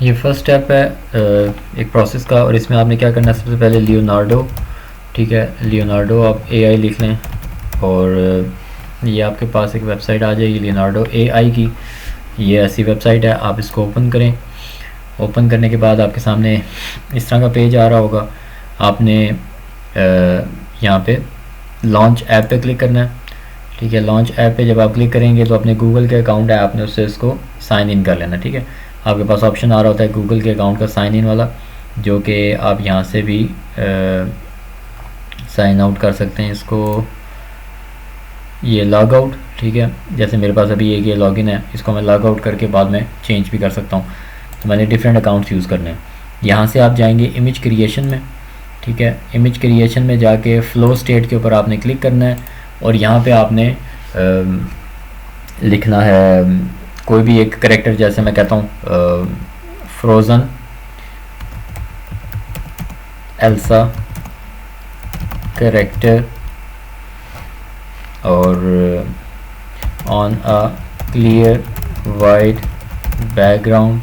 ये first step है एक प्रोसेस का, और इसमें आपने क्या करना है, सबसे पहले लियोनार्डो, ठीक है, लियोनार्डो आप AI लिख लें, और ये आपके पास एक वेबसाइट आ जाएगी लियोनार्डो AI की। ये ऐसी वेबसाइट है, आप इसको ओपन करें। ओपन करने के बाद आपके सामने इस तरह का पेज आ रहा होगा। आपने यहाँ पे लॉन्च ऐप पे क्लिक करना है, ठीक है। लॉन्च ऐप पे जब आप क्लिक करेंगे तो अपने गूगल के अकाउंट है, आपने उससे इसको साइन इन कर लेना, ठीक है। आपके पास ऑप्शन आ रहा होता है गूगल के अकाउंट का साइन इन वाला, जो कि आप यहाँ से भी साइन आउट कर सकते हैं इसको, ये लॉग आउट, ठीक है। जैसे मेरे पास अभी एक ये लॉगिन है, इसको मैं लॉग आउट करके बाद में चेंज भी कर सकता हूँ। तो मैंने डिफरेंट अकाउंट्स यूज़ करने हैं। यहाँ से आप जाएंगे इमेज क्रिएशन में, ठीक है। इमेज क्रिएशन में जाके फ्लो स्टेट के ऊपर आपने क्लिक करना है, और यहाँ पे आपने लिखना है कोई भी एक करेक्टर, जैसे मैं कहता हूँ फ्रोज़न एल्सा करेक्टर और on a clear white background,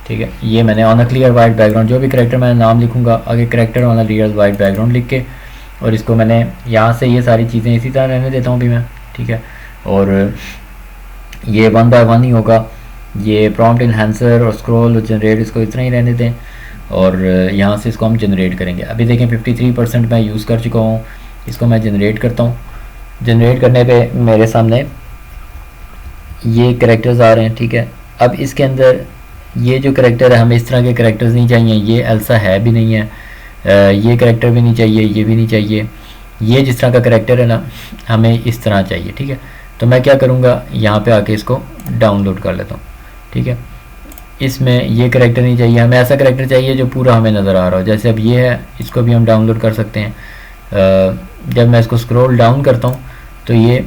ठीक है। ये मैंने on a clear white background, जो भी करेक्टर मैं नाम लिखूंगा आगे character on a clear white background लिख के, और इसको मैंने यहाँ से ये सारी चीज़ें इसी तरह रहने देता हूँ भी मैं, ठीक है। और ये 1 बाय 1 ही होगा, ये प्रॉम्प्ट इन्हांसर और स्क्रॉल और जनरेट इसको इतना ही रहने दें, और यहाँ से इसको हम जनरेट करेंगे। अभी देखें 53% मैं यूज़ कर चुका हूँ। इसको मैं जनरेट करता हूँ। जनरेट करने पे मेरे सामने ये करेक्टर्स आ रहे हैं, ठीक है। अब इसके अंदर ये जो करेक्टर है, हमें इस तरह के करेक्टर्स नहीं चाहिए, ये एल्सा है भी नहीं है, ये करेक्टर भी नहीं चाहिए, ये भी नहीं चाहिए। ये जिस तरह का करेक्टर है ना, हमें इस तरह चाहिए, ठीक है। तो मैं क्या करूँगा, यहाँ पे आके इसको डाउनलोड कर लेता हूँ, ठीक है। इसमें ये करेक्टर नहीं चाहिए, हमें ऐसा करेक्टर चाहिए जो पूरा हमें नज़र आ रहा हो। जैसे अब ये है, इसको भी हम डाउनलोड कर सकते हैं। जब मैं इसको स्क्रॉल डाउन करता हूँ तो ये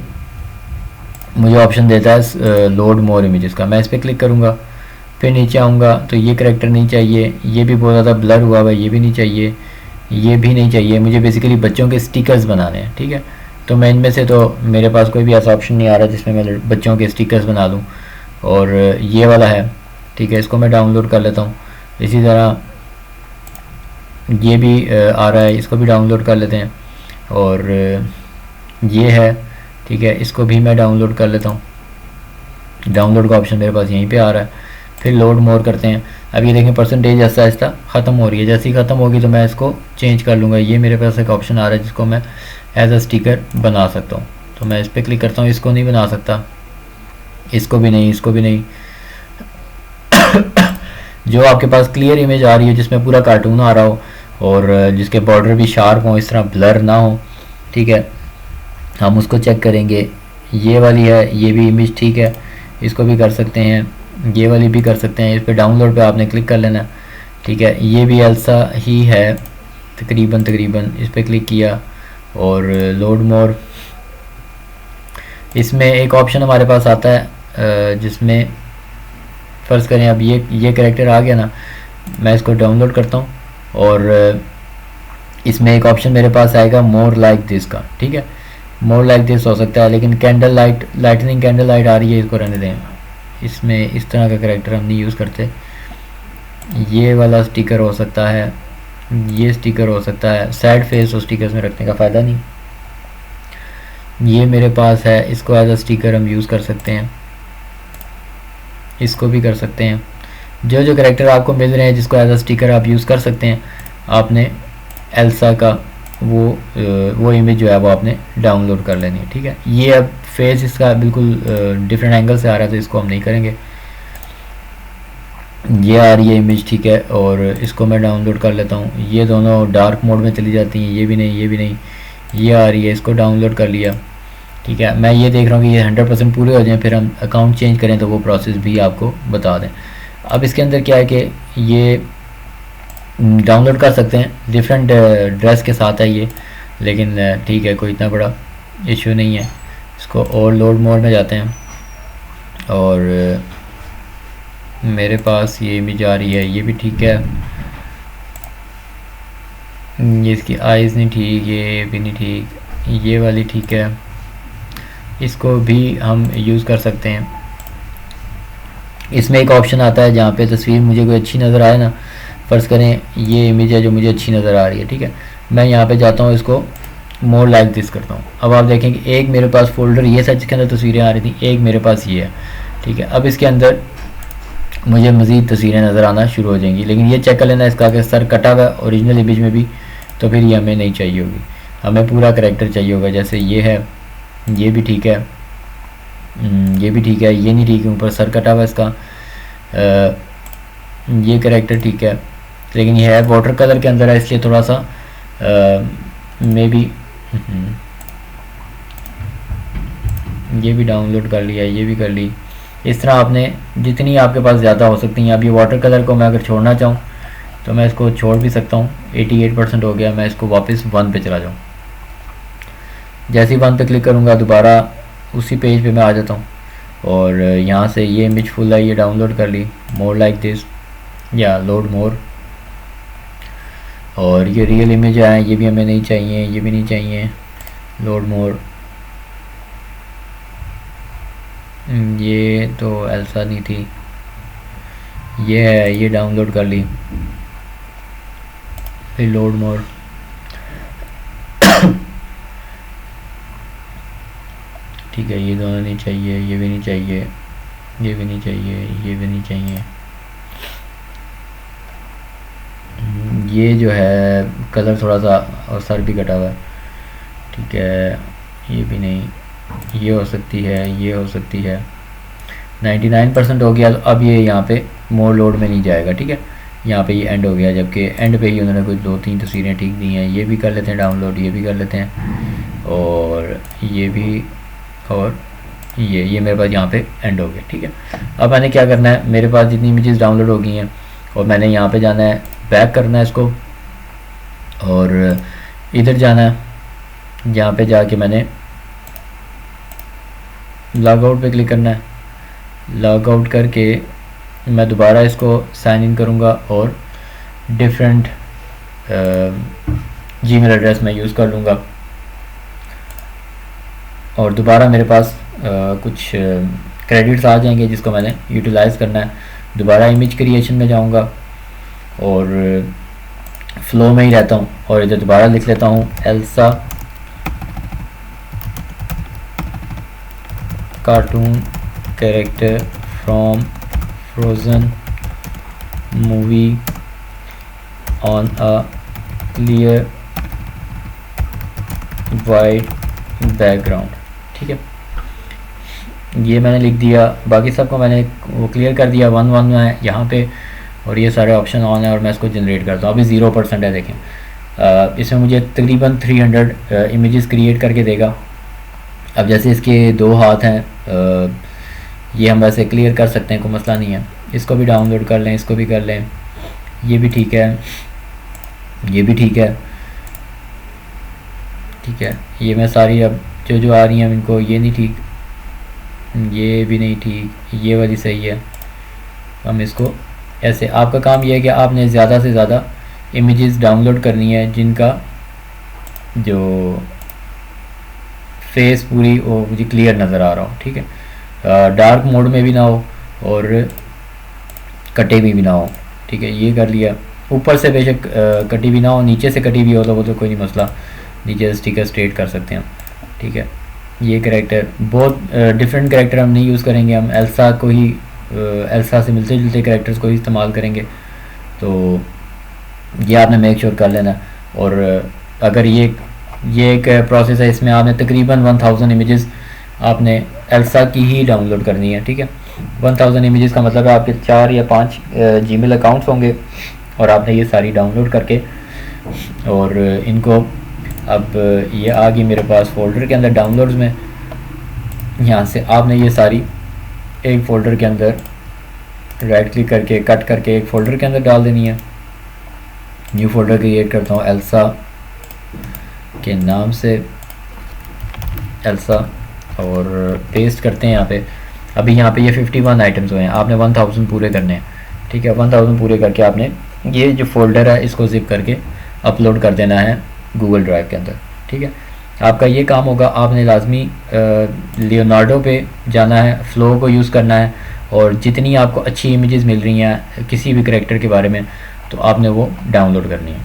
मुझे ऑप्शन देता है लोड मोर इमेजेस का। मैं इस पर क्लिक करूँगा, फिर नीचे आऊँगा तो ये करेक्टर नहीं चाहिए, ये भी बहुत ज़्यादा ब्लर हुआ हुआ है, ये भी नहीं चाहिए, ये भी नहीं चाहिए। मुझे बेसिकली बच्चों के स्टिकर्स बनाने हैं, ठीक है। तो मैं इनमें से, तो मेरे पास कोई भी ऐसा ऑप्शन नहीं आ रहा जिसमें मैं बच्चों के स्टिकर्स बना लूँ, और ये वाला है, ठीक है। इसको मैं डाउनलोड कर लेता हूँ। इसी तरह ये भी आ रहा है, इसको भी डाउनलोड कर लेते हैं। और ये है, ठीक है, इसको भी मैं डाउनलोड कर लेता हूँ। डाउनलोड का ऑप्शन मेरे पास यहीं पे आ रहा है। फिर लोड मोर करते हैं। अब ये देखें परसेंटेज आहिस्ता आहिस्ता ख़त्म हो रही है। जैसे ही ख़त्म होगी तो मैं इसको चेंज कर लूँगा। ये मेरे पास एक ऑप्शन आ रहा है जिसको मैं एज अ स्टिकर बना सकता हूँ। तो मैं इस पर क्लिक करता हूँ। इसको नहीं बना सकता, इसको भी नहीं, इसको भी नहीं। जो आपके पास क्लियर इमेज आ रही है जिसमें पूरा कार्टून आ रहा हो और जिसके बॉर्डर भी शार्प हो, इस तरह ब्लर ना हो, ठीक है, हम उसको चेक करेंगे। ये वाली है, ये भी इमेज ठीक है, इसको भी कर सकते हैं, ये वाली भी कर सकते हैं। इस पर डाउनलोड पे आपने क्लिक कर लेना, ठीक है। ये भी एल्सा ही है तकरीबन। इस पर क्लिक किया और लोड मोर। इसमें एक ऑप्शन हमारे पास आता है जिसमें फ़र्ज़ करें अब ये कैरेक्टर आ गया ना, मैं इसको डाउनलोड करता हूँ और इसमें एक ऑप्शन मेरे पास आएगा मोर लाइक दिस का, ठीक है। मोर लाइक दिस हो सकता है, लेकिन candle light, lighting candle light आ रही है, इसको रहने दें। इसमें इस तरह का कैरेक्टर हम नहीं यूज़ करते। ये वाला स्टिकर हो सकता है, ये स्टिकर हो सकता है। सैड फेस और स्टिकर्स में रखने का फ़ायदा नहीं। ये मेरे पास है, इसको एज अ स्टिकर हम यूज़ कर सकते हैं, इसको भी कर सकते हैं। जो जो कैरेक्टर आपको मिल रहे हैं जिसको एज अ स्टिकर आप यूज़ कर सकते हैं, आपने एल्सा का वो इमेज जो है वो आपने डाउनलोड कर लेनी है, ठीक है। ये अब फेस इसका बिल्कुल डिफरेंट एंगल से आ रहा है तो इसको हम नहीं करेंगे। ये आ रही है इमेज, ठीक है, और इसको मैं डाउनलोड कर लेता हूँ। ये दोनों डार्क मोड में चली जाती हैं, ये भी नहीं, ये भी नहीं। ये आ रही है, इसको डाउनलोड कर लिया, ठीक है। मैं ये देख रहा हूँ कि ये 100% पूरे हो जाएं, फिर हम अकाउंट चेंज करें तो वो प्रोसेस भी आपको बता दें। अब इसके अंदर क्या है कि ये डाउनलोड कर सकते हैं, डिफरेंट ड्रेस के साथ है ये, लेकिन ठीक है, कोई इतना बड़ा इशू नहीं है। इसको और लोड मोड में जाते हैं और मेरे पास ये इमेज आ रही है, ये भी ठीक है। ये इसकी आइज़ नहीं ठीक, ये भी नहीं ठीक, ये वाली ठीक है, इसको भी हम यूज़ कर सकते हैं। इसमें एक ऑप्शन आता है जहाँ पे तस्वीर मुझे कोई अच्छी नज़र आए ना, फ़र्ज़ करें ये इमेज है जो मुझे अच्छी नज़र आ रही है, ठीक है, मैं यहाँ पे जाता हूँ, इसको मोर लाइक दिस करता हूँ। अब आप देखें कि एक मेरे पास फ़ोल्डर ये था जिसके अंदर तस्वीरें आ रही थी, एक मेरे पास ये है, ठीक है। अब इसके अंदर मुझे मज़ीद तस्वीरें नज़र आना शुरू हो जाएंगी, लेकिन ये चेक कर लेना इसका कि सर कटा हुआ ओरिजिनल इमेज में भी, तो फिर ये हमें नहीं चाहिए होगी, हमें पूरा करैक्टर चाहिए होगा। जैसे ये है, ये भी ठीक है, ये भी ठीक है, ये नहीं ठीक है, ऊपर सर कटा हुआ इसका। ये करैक्टर ठीक है, लेकिन ये है वाटर कलर के अंदर है, इसलिए थोड़ा सा मे बी ये भी डाउनलोड कर लिया, ये भी कर ली। इस तरह आपने जितनी आपके पास ज़्यादा हो सकती हैं। अब ये वाटर कलर को मैं अगर छोड़ना चाहूँ तो मैं इसको छोड़ भी सकता हूँ। 88% हो गया, मैं इसको वापस 1 पे चला जाऊँ। जैसे ही 1 पे क्लिक करूँगा दोबारा उसी पेज पे मैं आ जाता हूँ, और यहाँ से ये इमेज फुल है, ये डाउनलोड कर ली, मोर लाइक दिस या लोड मोर। और ये रियल इमेज है, ये भी हमें नहीं चाहिए, ये भी नहीं चाहिए, लोड मोर। ये तो एल्सा नहीं थी, ये है, ये डाउनलोड कर ली, फिर लोड मोर। ठीक है, ये दोनों नहीं चाहिए, ये भी नहीं चाहिए, ये भी नहीं चाहिए, ये भी नहीं चाहिए। ये जो है कलर थोड़ा सा और सर भी कटा हुआ है, ठीक है, ये भी नहीं, ये हो सकती है, ये हो सकती है। 99% हो गया। अब ये यहाँ पे मोर लोड में नहीं जाएगा, ठीक है, यहाँ पे ये एंड हो गया, जबकि एंड पे ही उन्होंने कुछ 2-3 तस्वीरें ठीक दी हैं। ये भी कर लेते हैं डाउनलोड, ये भी कर लेते हैं, और ये भी, और ये मेरे पास यहाँ पे एंड हो गया, ठीक है। अब मैंने क्या करना है, मेरे पास जितनी इमेजेस डाउनलोड हो गई हैं, और मैंने यहाँ पे जाना है, बैक करना है इसको, और इधर जाना है, यहाँ पे जाके मैंने लॉग आउट पे क्लिक करना है। लॉग आउट करके मैं दोबारा इसको साइन इन करूँगा, और डिफरेंट जीमेल एड्रेस मैं यूज़ कर लूँगा, और दोबारा मेरे पास कुछ क्रेडिट्स आ जाएंगे जिसको मैंने यूटिलाइज़ करना है। दोबारा इमेज क्रिएशन में जाऊँगा, और फ्लो में ही रहता हूँ, और इधर दोबारा लिख लेता हूँ Elsa cartoon character from frozen movie on a clear white background, ठीक है, ये मैंने लिख दिया। बाकी सबको मैंने वो क्लियर कर दिया। 1 में है यहाँ पे, और ये सारे ऑप्शन ऑन है, और मैं इसको जनरेट करता हूँ। अभी 0% है, देखें इसमें मुझे तकरीबन 300 इमेजेस क्रिएट करके देगा। अब जैसे इसके 2 हाथ हैं, ये हम वैसे क्लियर कर सकते हैं, कोई मसला नहीं है। इसको भी डाउनलोड कर लें, इसको भी कर लें, ये भी ठीक है, ये भी ठीक है, ठीक है। ये मैं सारी अब जो आ रही हैं इनको, ये नहीं ठीक, ये भी नहीं ठीक, ये वाली सही है। हम इसको ऐसे, आपका काम ये है कि आपने ज़्यादा से ज़्यादा इमेजेस डाउनलोड करनी है जिनका जो फेस पूरी वो मुझे क्लियर नज़र आ रहा हो, ठीक है, डार्क मोड में भी ना हो और कटे भी ना हो, ठीक है। ये कर लिया। ऊपर से बेशक कटी भी ना हो, नीचे से कटी भी हो तो वो तो कोई नहीं मसला, नीचे से स्टिकर स्ट्रेट कर सकते हैं, ठीक है। ये कैरेक्टर बहुत डिफरेंट कैरेक्टर हम नहीं यूज़ करेंगे, हम एल्सा को ही एल्सा से मिलते जुलते कैरेक्टर्स को ही इस्तेमाल करेंगे। तो ये आपने मेक श्योर कर लेना। और अगर ये एक प्रोसेस है, इसमें आपने तकरीबन 1000 इमेजेस आपने एल्सा की ही डाउनलोड करनी है, ठीक है। 1000 इमेजेस का मतलब है आपके 4 या 5 जीमेल अकाउंट्स होंगे, और आपने ये सारी डाउनलोड करके, और इनको अब ये आ गई मेरे पास फ़ोल्डर के अंदर डाउनलोड्स में। यहाँ से आपने ये सारी एक फ़ोल्डर के अंदर राइट क्लिक करके कट करके एक फ़ोल्डर के अंदर डाल देनी है। न्यू फोल्डर क्रिएट करता हूँ एल्सा के नाम से, एल्सा, और पेस्ट करते हैं यहाँ पे। अभी यहाँ पे ये 51 आइटम्स हुए हैं, आपने 1000 पूरे करने हैं, ठीक है। 1000 पूरे करके आपने ये जो फोल्डर है इसको जिप करके अपलोड कर देना है गूगल ड्राइव के अंदर, ठीक है। आपका ये काम होगा, आपने लाजमी लियोनार्डो पे जाना है, फ्लो को यूज़ करना है, और जितनी आपको अच्छी इमेजेस मिल रही हैं किसी भी करेक्टर के बारे में तो आपने वो डाउनलोड करनी है।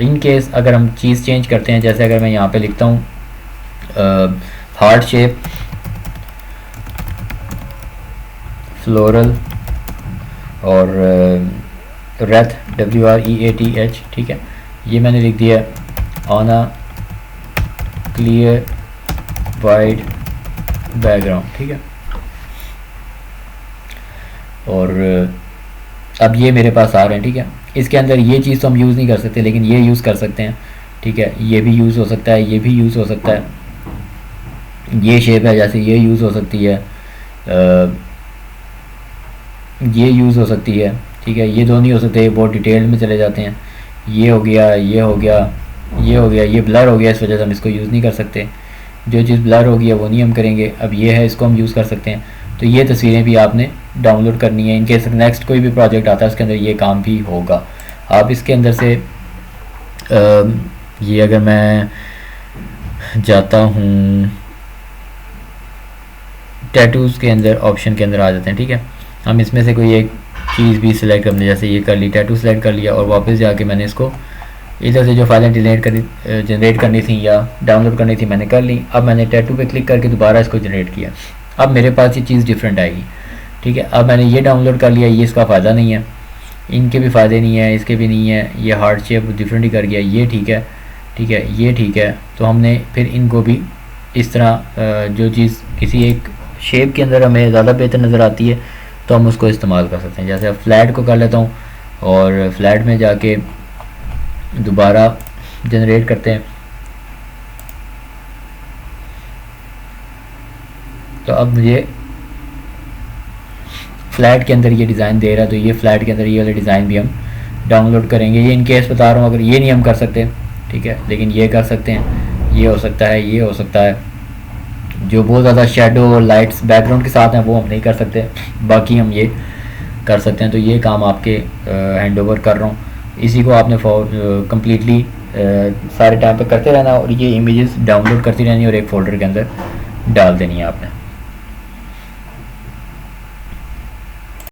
इन केस अगर हम चीज़ चेंज करते हैं, जैसे अगर मैं यहाँ पे लिखता हूँ हार्ट शेप फ्लोरल और रेथ WREATH, ठीक है, ये मैंने लिख दिया on a clear wide background, ठीक है। और अब ये मेरे पास आ रहे हैं, ठीक है। इसके अंदर ये चीज़ तो हम यूज़ नहीं कर सकते, लेकिन ये यूज़ कर सकते हैं, ठीक है। ये भी यूज़ हो सकता है, ये भी यूज़ हो सकता है, ये शेप है जैसे ये यूज़ हो सकती है, ये यूज़ हो सकती है, ठीक है। ये दोनों ही हो सकते हैं, बहुत डिटेल में चले जाते हैं। ये हो गया, ये हो गया, ये हो गया, ये ब्लर हो गया, इस वजह से हम इसको यूज़ नहीं कर सकते। जो चीज़ ब्लर हो गई है वो नहीं हम करेंगे। अब ये है, इसको हम यूज़ कर सकते हैं। तो ये तस्वीरें भी आपने डाउनलोड करनी है। इनकेस नेक्स्ट कोई भी प्रोजेक्ट आता है उसके अंदर ये काम भी होगा। आप इसके अंदर से ये अगर मैं जाता हूँ टैटूज़ के अंदर, ऑप्शन के अंदर आ जाते हैं, ठीक है। हम इसमें से कोई एक चीज़ भी सिलेक्ट करने, जैसे ये कर ली, टैटू सेलेक्ट कर लिया और वापस जाके मैंने इसको इधर से जो फाइलें जनरेट करनी थी या डाउनलोड करनी थी मैंने कर ली। अब मैंने टैटू पे क्लिक करके दोबारा इसको जनरेट किया। अब मेरे पास ये चीज़ डिफरेंट आएगी, ठीक है। अब मैंने ये डाउनलोड कर लिया, ये इसका फ़ायदा नहीं है, इनके भी फ़ायदे नहीं है, इसके भी नहीं है। ये हार्ट शेप डिफरेंट ही कर गया, ये ठीक है, ठीक है, ये ठीक है। तो हमने फिर इनको भी इस तरह जो चीज़ किसी एक शेप के अंदर हमें ज़्यादा बेहतर नज़र आती है तो हम उसको इस्तेमाल कर सकते हैं। जैसे फ्लैट को कर लेता हूँ और फ्लैट में जाके दोबारा जनरेट करते हैं। तो अब मुझे फ्लैट के अंदर ये डिज़ाइन दे रहा है, तो ये फ्लैट के अंदर ये वाला डिज़ाइन भी हम डाउनलोड करेंगे। ये इनकेस बता रहा हूँ, अगर ये नहीं हम कर सकते, ठीक है, लेकिन ये कर सकते हैं। ये हो सकता है, ये हो सकता है। जो बहुत ज़्यादा शेडो और लाइट्स बैकग्राउंड के साथ हैं वो हम नहीं कर सकते, बाकी हम ये कर सकते हैं। तो ये काम आपके हैंड ओवर कर रहा हूँ। इसी को आपने कम्प्लीटली सारे टाइम पे करते रहना और ये इमेजेस डाउनलोड करती रहनी और एक फ़ोल्डर के अंदर डाल देनी है आपने।